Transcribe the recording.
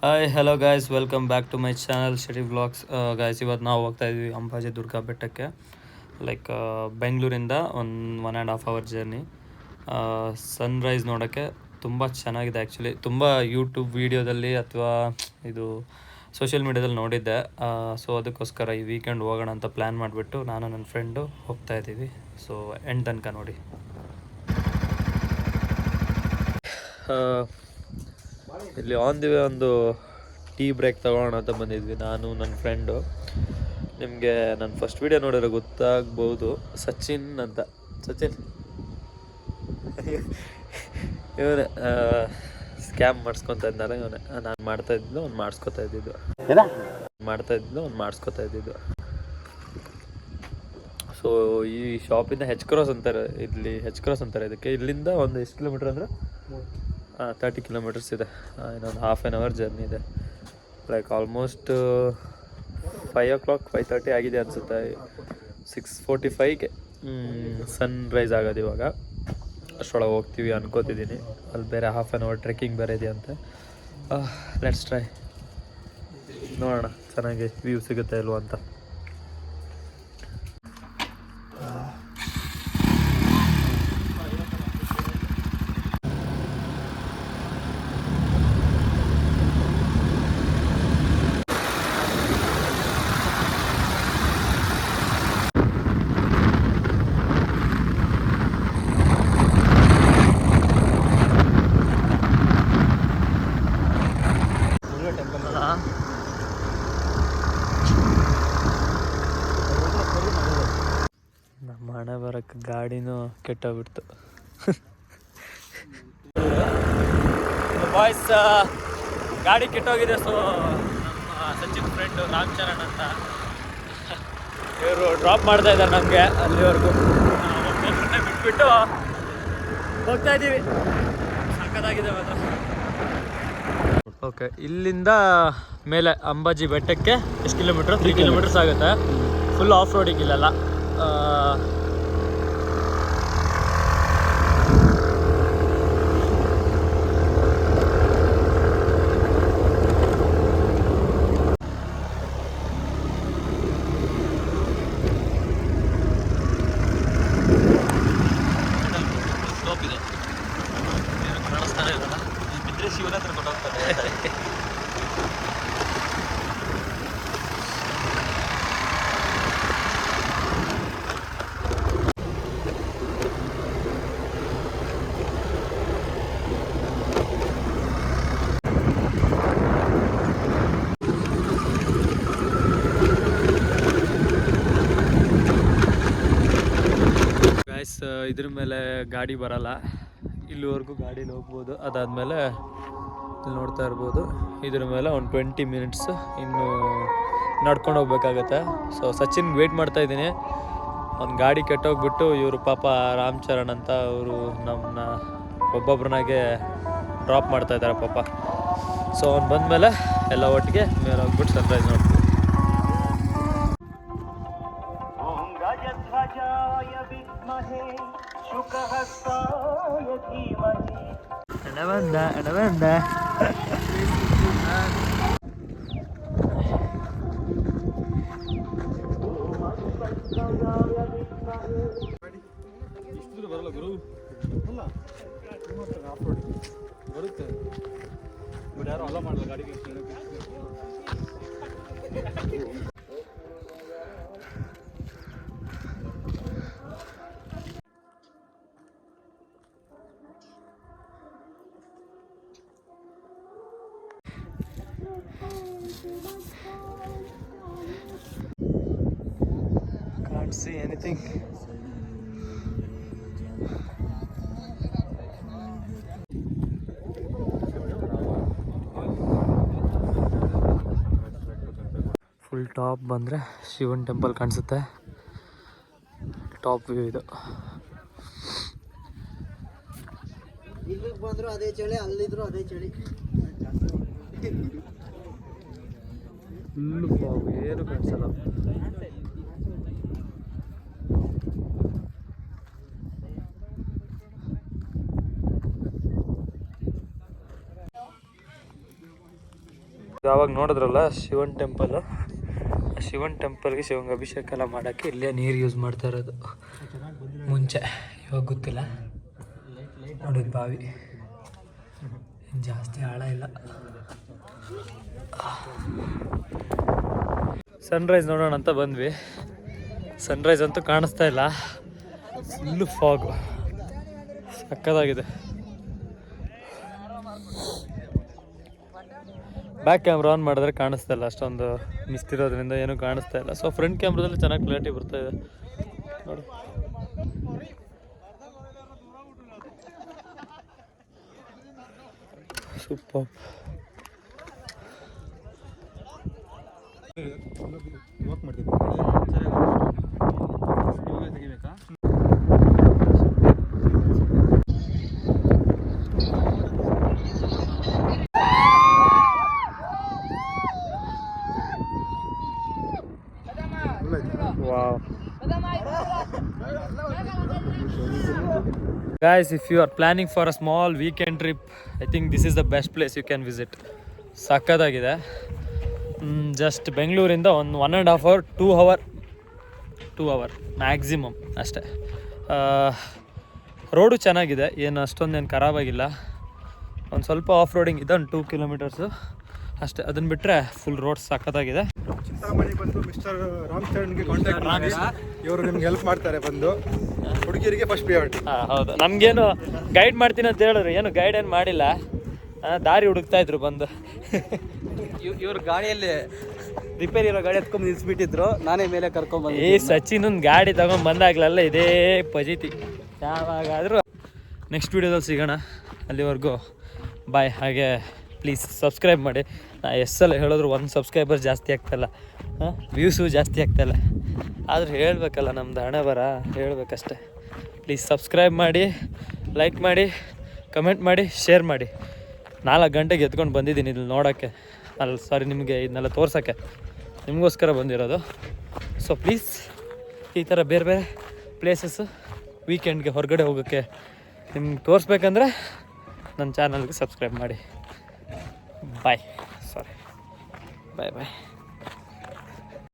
Hi hello guys, welcome back to my channel Sharif vlogs. Guys, ಇವತ್ತು ನಾವು ಹೋಗ್ತಾ ಇದ್ವಿ ಅಂಬಾಜಿ ದುರ್ಗಾ ಬೆಟ್ಟಕ್ಕೆ. ಲೈಕ್ ಬೆಂಗಳೂರಿಂದ one and half hour journey. Sunrise ನೋಡೋಕ್ಕೆ ತುಂಬ ಚೆನ್ನಾಗಿದೆ. ಆ್ಯಕ್ಚುಲಿ ತುಂಬ ಯೂಟ್ಯೂಬ್ ವೀಡಿಯೋದಲ್ಲಿ ಅಥವಾ ಇದು ಸೋಷಿಯಲ್ ಮೀಡ್ಯಾದಲ್ಲಿ ನೋಡಿದ್ದೆ. ಸೊ ಅದಕ್ಕೋಸ್ಕರ ಈ ವೀಕೆಂಡ್ ಹೋಗೋಣ ಅಂತ ಪ್ಲ್ಯಾನ್ ಮಾಡಿಬಿಟ್ಟು ನಾನು ನನ್ನ ಫ್ರೆಂಡು ಹೋಗ್ತಾ ಇದ್ದೀವಿ. ಸೊ ಎಂಡ್ ತನಕ ನೋಡಿ. ಇಲ್ಲಿ ಆನ್ ದಿ ವೇ ಒಂದು ಟೀ ಬ್ರೇಕ್ ತಗೋಣ ಅಂತ ಬಂದಿದ್ವಿ, ನಾನು ನನ್ನ ಫ್ರೆಂಡು. ನಿಮಗೆ ನನ್ನ ಫಸ್ಟ್ ವೀಡಿಯೋ ನೋಡಿದ್ರೆ ಗೊತ್ತಾಗ್ಬೋದು, ಸಚಿನ್ ಅಂತ. ಸಚಿನ್ ಇವನೇ ಸ್ಕ್ಯಾಮ್ ಮಾಡಿಸ್ಕೊತಾ ಇದ್ದಾನೆ. ಇವನೇ ನಾನು ಮಾಡ್ತಾಯಿದ್ದು ಅವ್ನು ಮಾಡಿಸ್ಕೊತಾ ಇದ್ದಿದ್ದು. ಸೊ ಈ ಶಾಪಿಂದ ಹೆಚ್ ಕ್ರಾಸ್ ಅಂತಾರೆ, ಇದಕ್ಕೆ. ಇಲ್ಲಿಂದ ಒಂದು ಎಷ್ಟು ಕಿಲೋಮೀಟ್ರ್ ಅಂದರೆ 30 ಕಿಲೋಮೀಟರ್ಸ್ ಇದೆ. ಇನ್ನೊಂದು ಹಾಫ್ ಆನ್ ಅವರ್ ಜರ್ನಿ ಇದೆ. ಲೈಕ್ ಆಲ್ಮೋಸ್ಟ್ 5:30 ಆಗಿದೆ ಅನಿಸುತ್ತೆ. 6:45ಗೆ ಸನ್ರೈಸ್ ಆಗೋದು ಇವಾಗ. ಅಷ್ಟರೊಳಗೆ ಹೋಗ್ತೀವಿ ಅನ್ಕೋತಿದ್ದೀನಿ. ಅಲ್ಲಿ ಬೇರೆ ಹಾಫ್ ಆನ್ ಅವರ್ ಟ್ರೆಕ್ಕಿಂಗ್ ಬೇರೆ ಇದೆಯಂತೆ. ಲೆಟ್ಸ್ ಟ್ರೈ, ನೋಡೋಣ ಚೆನ್ನಾಗಿ ವ್ಯೂ ಸಿಗುತ್ತೆ ಇಲ್ವ ಅಂತ. ನಮ್ಮ ಹಣೆ ಬರೋಕ್ಕೆ ಗಾಡಿನೂ ಕೆಟ್ಟೋಗ್ಬಿಡ್ತು. ಬಾಯ್ಸ್, ಗಾಡಿ ಕೆಟ್ಟೋಗಿದೆ. ಸೊ ನಮ್ಮ ಸಚಿನ್ ಫ್ರೆಂಡು ರಾಮಚರಣ್ ಅಂತ, ಇವರು ಡ್ರಾಪ್ ಮಾಡ್ತಾ ಇದ್ದಾರೆ ನಮಗೆ ಅಲ್ಲಿವರೆಗೂ. ಬಿಟ್ಬಿಟ್ಟು ಹೋಗ್ತಾ ಇದ್ದೀವಿ. ಸಕ್ಕತ್ತಾಗಿದೆ ಮಾತ್ರ. ಓಕೆ, ಇಲ್ಲಿಂದ ಮೇಲೆ ಅಂಬಾಜಿ ಬೆಟ್ಟಕ್ಕೆ ಎಷ್ಟು ಕಿಲೋಮೀಟ್ರ್? 3 ಕಿಲೋಮೀಟರ್ಸ್ ಆಗುತ್ತೆ. ಫುಲ್ ಆಫ್ ರೋಡಿಂಗ್ ಇಲ್ಲೆಲ್ಲ. ಸ್ಲೋಪ್ ಇದೆ, ಕಾಣಿಸ್ತಾನೆ ಇಲ್ಲ. ಬಿದ್ದರೆ ಶಿವನ ಹತ್ರ ಕೊಟ್ಟೋಗ್ತಾರೆ. ಗೈಸ್, ಇದ್ರ ಮೇಲೆ ಗಾಡಿ ಬರಲ್ಲ. ಇಲ್ಲಿವರೆಗೂ ಗಾಡೀಲಿ ಹೋಗ್ಬೋದು. ಅದಾದಮೇಲೆ ಇಲ್ಲಿ ನೋಡ್ತಾ ಇರ್ಬೋದು, ಇದ್ರ ಮೇಲೆ ಒಂದು 20 ಮಿನಿಟ್ಸ್ ಇನ್ನು ನಡ್ಕೊಂಡು ಹೋಗ್ಬೇಕಾಗತ್ತೆ. ಸೊ ಸಚಿನ್ ವೇಟ್ ಮಾಡ್ತಾ ಇದ್ದೀನಿ. ಅವ್ನ ಗಾಡಿ ಕೆಟ್ಟೋಗ್ಬಿಟ್ಟು ಇವರು ಪಾಪ ರಾಮಚರಣ್ ಅಂತ ಅವರು ನಮ್ಮನ್ನ ಒಬ್ಬೊಬ್ರನ್ನಾಗೆ ಡ್ರಾಪ್ ಮಾಡ್ತಾ ಇದ್ದಾರೆ ಪಾಪ. ಸೊ ಅವ್ನು ಬಂದಮೇಲೆ ಎಲ್ಲ ಒಟ್ಟಿಗೆ ಮೇಲೆ ಹೋಗ್ಬಿಟ್ಟು ಸನ್ರೈಸ್ ನೋಡ್ತೀವಿ. ಎಡಬಂದ ಬರಲ್ಲ ಗುರು, ಬರುತ್ತೆ ಬಟ್ ಯಾರು ಅಲ್ಲ ಮಾಡಲ್ಲ ಗಾಡಿಗೆ. Can't see anything. Full top ಬಂದರೆ ಶಿವನ್ ಟೆಂಪಲ್ ಕಾಣಿಸುತ್ತೆ. ಟಾಪ್ ವ್ಯೂ ಇದು. ಇಲ್ಲಿಗೆ ಬಂದರೂ ಅದೇ ಚಳಿ, ಅಲ್ಲಿದ್ರು ಅದೇ ಚಳಿ. ಫುಲ್ಲು ಫಾಗ್, ಏನು ಕಾಣಿಸಲ್ಲ. ಯಾವಾಗ ನೋಡಿದ್ರಲ್ಲ ಶಿವನ್ ಟೆಂಪಲ್, ಶಿವನ್ ಟೆಂಪಲ್ಗೆ ಶಿವಂಗೆ ಅಭಿಷೇಕ ಎಲ್ಲ ಮಾಡೋಕ್ಕೆ ಇಲ್ಲೇ ನೀರು ಯೂಸ್ ಮಾಡ್ತಾ ಇರೋದು ಮುಂಚೆ, ಇವಾಗ ಗೊತ್ತಿಲ್ಲ. ನೋಡಿ ಬಾವಿ ಜಾಸ್ತಿ ಆಳ ಇಲ್ಲ. ಸನ್ರೈಸ್ ನೋಡೋಣ ಅಂತ ಬಂದ್ವಿ. ಸನ್ರೈಸ್ ಅಂತೂ ಕಾಣಿಸ್ತಾ ಇಲ್ಲ, ಫುಲ್ಲು ಫಾಗು, ಸಕ್ಕತ್ತಾಗಿದೆ. ಬ್ಯಾಕ್ ಕ್ಯಾಮ್ರಾ ಆನ್ ಮಾಡಿದ್ರೆ ಕಾಣಿಸ್ತಾ ಇಲ್ಲ, ಅಷ್ಟೊಂದು ಮಿಸ್ತಿರೋದ್ರಿಂದ ಏನೂ ಕಾಣಿಸ್ತಾ ಇಲ್ಲ. ಸೊ ಫ್ರಂಟ್ ಕ್ಯಾಮ್ರಾದಲ್ಲಿ ಚೆನ್ನಾಗಿ ಕ್ಲಾರಿಟಿ ಬರ್ತಾ ಇದೆ ನೋಡಿ. Super. Wow. Guys, if you are planning for a small weekend trip, I think this is the best place you can visit. ಸಕ್ಕತ್ತಾಗಿದೆ. ಜಸ್ಟ್ ಬೆಂಗಳೂರಿಂದ ಒಂದು 1.5 hour 2 hour ಮ್ಯಾಕ್ಸಿಮಮ್ ಅಷ್ಟೇ. ರೋಡು ಚೆನ್ನಾಗಿದೆ, ಏನು ಅಷ್ಟೊಂದೇನು ಖರಾಬಾಗಿಲ್ಲ. ಒಂದು ಸ್ವಲ್ಪ ಆಫ್ ರೋಡಿಂಗ್ ಇದೆ, ಒಂದು 2 kilometers ಅಷ್ಟೇ. ಅದನ್ನು ಬಿಟ್ಟರೆ ಫುಲ್ ರೋಡ್ ಸಕ್ಕತ್ತಾಗಿದೆ. ಚಿಂತಾಮಣಿ ಬಂದು ಮಿಸ್ಟರ್ ರಾಮ್ ಚರಣ್ಗೆ ಕಾಂಟ್ಯಾಕ್ಟ್ ಮಾಡಿ, ಇವರು ನಿಮ್ಗೆ ಹೆಲ್ಪ್ ಮಾಡ್ತಾರೆ. ಬಂದು ಹುಡುಗಿಯರಿಗೆ ಫಸ್ಟ್ ಪ್ರಿಯಾರಿಟಿ. ಹೌದು, ನಮಗೇನು ಗೈಡ್ ಮಾಡ್ತೀನಿ ಅಂತ ಹೇಳಿದ್ರು, ಏನು ಗೈಡ್ ಏನು ಮಾಡಿಲ್ಲ, ದಾರಿ ಹುಡುಕ್ತಾ ಇದ್ರು ಬಂದು. ಇವ್ರ ಗಾಡಿಯಲ್ಲಿ ರಿಪೇರಿ ಇರೋ ಗಾಡಿ ಎತ್ಕೊಂಡ್ ನಿಲ್ಸ್ಬಿಟ್ಟಿದ್ರು, ನಾನೇ ಮೇಲೆ ಕರ್ಕೊಂಡ್ಬಂದು. ಈ ಸಚಿನ್ ಗಾಡಿ ತಗೊಂಡ್ ಬಂದಾಗ್ಲೆಲ್ಲ ಇದೇ ಪಜಿತಿ. ಯಾವಾಗಾದರೂ ನೆಕ್ಸ್ಟ್ ವೀಡಿಯೋದಲ್ಲಿ ಸಿಗೋಣ. ಅಲ್ಲಿವರೆಗೂ ಬಾಯ್. ಹಾಗೆ ಪ್ಲೀಸ್ ಸಬ್ಸ್ಕ್ರೈಬ್ ಮಾಡಿ. ನಾ ಎಷ್ಟೆಲ್ಲ ಹೇಳಿದ್ರು 1 ಸಬ್ಸ್ಕ್ರೈಬರ್ ಜಾಸ್ತಿ ಆಗ್ತಾಯಿಲ್ಲ, ವ್ಯೂಸು ಜಾಸ್ತಿ ಆಗ್ತಾಯಿಲ್ಲ. ಆದರೂ ಹೇಳಬೇಕಲ್ಲ, ನಮ್ದು ಹಣೆ ಬರ ಹೇಳಬೇಕಷ್ಟೆ. ಪ್ಲೀಸ್ ಸಬ್ಸ್ಕ್ರೈಬ್ ಮಾಡಿ, ಲೈಕ್ ಮಾಡಿ, ಕಮೆಂಟ್ ಮಾಡಿ, ಶೇರ್ ಮಾಡಿ. 4 ಗಂಟೆಗೆ ಎತ್ಕೊಂಡು ಬಂದಿದ್ದೀನಿ ಇಲ್ಲಿ ನೋಡೋಕ್ಕೆ, ನಿಮಗೆ ಇದನ್ನೆಲ್ಲ ತೋರ್ಸೋಕ್ಕೆ, ನಿಮಗೋಸ್ಕರ ಬಂದಿರೋದು. ಸೊ ಪ್ಲೀಸ್ ಈ ಥರ ಬೇರೆ ಬೇರೆ ಪ್ಲೇಸಸ್ಸು ವೀಕೆಂಡ್ಗೆ ಹೊರಗಡೆ ಹೋಗೋಕ್ಕೆ ನಿಮ್ಗೆ ತೋರಿಸ್ಬೇಕಂದ್ರೆ ನನ್ನ ಚಾನಲ್ಗೆ ಸಬ್ಸ್ಕ್ರೈಬ್ ಮಾಡಿ. ಬಾಯ್. ಬಾಯ್.